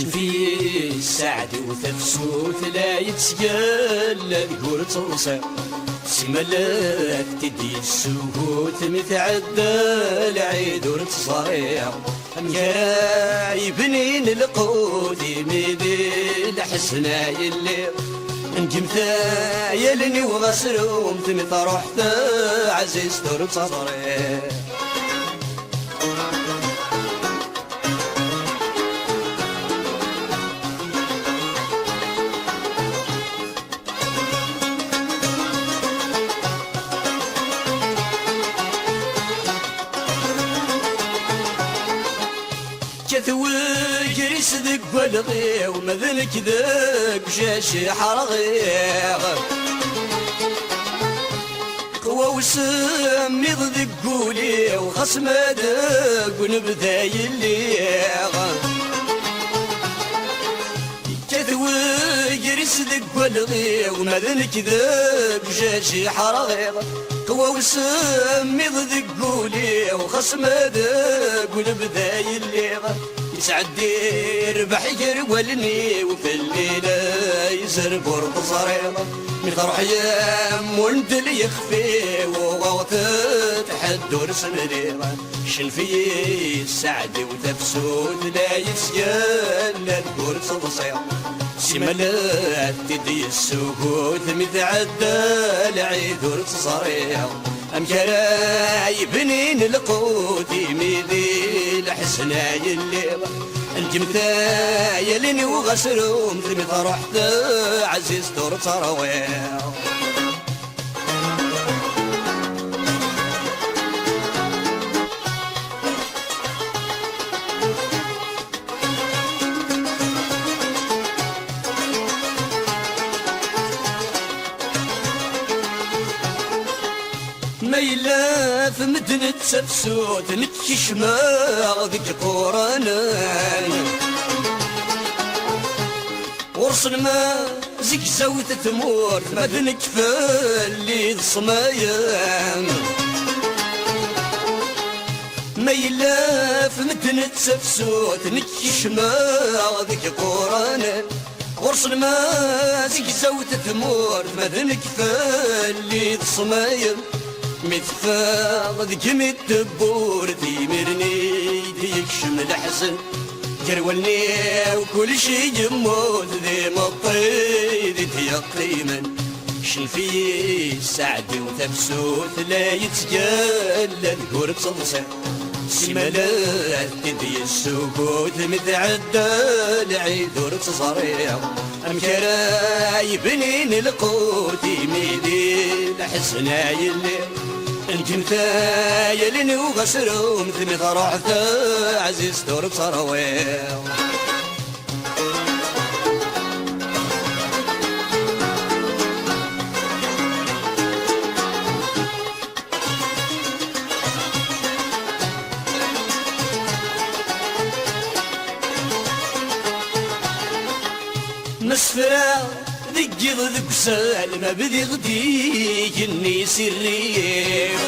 شنفي السعد وتفسوت لا يتسقل ذكور توصل سملات تدي السكوت متعدى العيد ورتصاير يا بنين القود ميدي الحسنى يلي انجمتا يلني وغسروم تمت رحت عزيز تور صدري كثوي جريس ذك والغي ومذنك ذك جاشي حرغيغ قوى وسمي ضدك قولي وخصم ذك ونبذا يليغ كثوي جريس ذك والغي ومذنك ذك جاشي حرغيغ قوى وسمي ضدك قولي وخصم ذك ونبذا يليغ يسعدي ربح يرولني وفي الليلة يزر برد صريغ مطرح يم ولد اللي يخفي وغوث تحد ورسم ريغ شنفي السعد وتفسود لا يتسجل لا تقول صدصيغ سملات تدي السكوت متعدى العيد ورتصريغ أمكراي بنين القوت يميدي الحسنى يلي الجمتا يلني وغسروم تمت رحت عزيز دور ترويغ ميلا في مدنة سفسوت نكش ما ذيك قرانان ورسل ما زيك زوت تمور مدنك فاللي الصمايان ميلا في مدنة سفسوت نكش ما ذيك قرانان ورسل ما زيك زوت تمور مدنك فاللي الصمايان متفاض ذكي الدبور ديمرني ديكشم الحزن جرولني وكل شي يموت ذي مطيد يقيما شنفي السعد وتفسوت لا يتجلى ذكور بصلصة سملات تدي السكوت متعدى العيد ورتصريغ أمكراي بنين القوت يميدي الحسنى يلي انجمتا يلني وغسروم ثمت رحت عزيز دور بصرويغ مسفرة ذكي ضدك سال ما بدي غديك اني سرير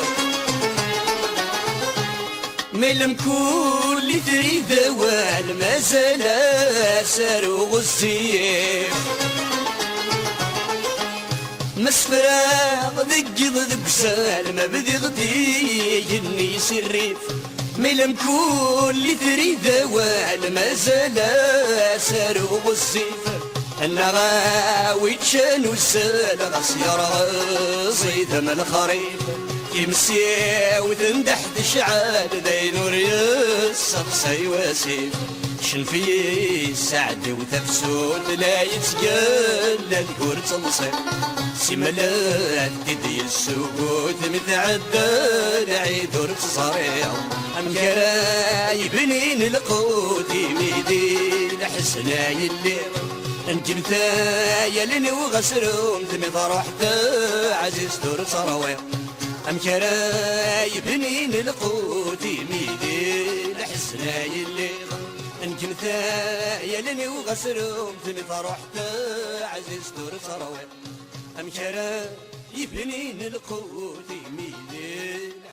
ملم كل تريد وال ما زال سار وغسير مسفرة ذكي ضدك سال ما بدي غديك اني سرير ملم كل تريد وال ما زال سار وغسير النغاوي تشان والسال غصير صيد من الخريف يمسي وتندح تشعال ذي نور يصفصي وسيف شنفي السعد وتفسود لا يتسجل ذكور تنصيف سملات تدي السكوت متعدى العيد ورتصريغ أمكراي بنين القوت يميدي الحسنى يلي انجمتا يلني وغسروم تمت رحت عزيز دور صرويغ أمكراي بنين القوت يميدي الحسنى يلي انجمتا يلني وغسروم تمت رحت عزيز دور صرويغ أمكراي بنين القوت يميدي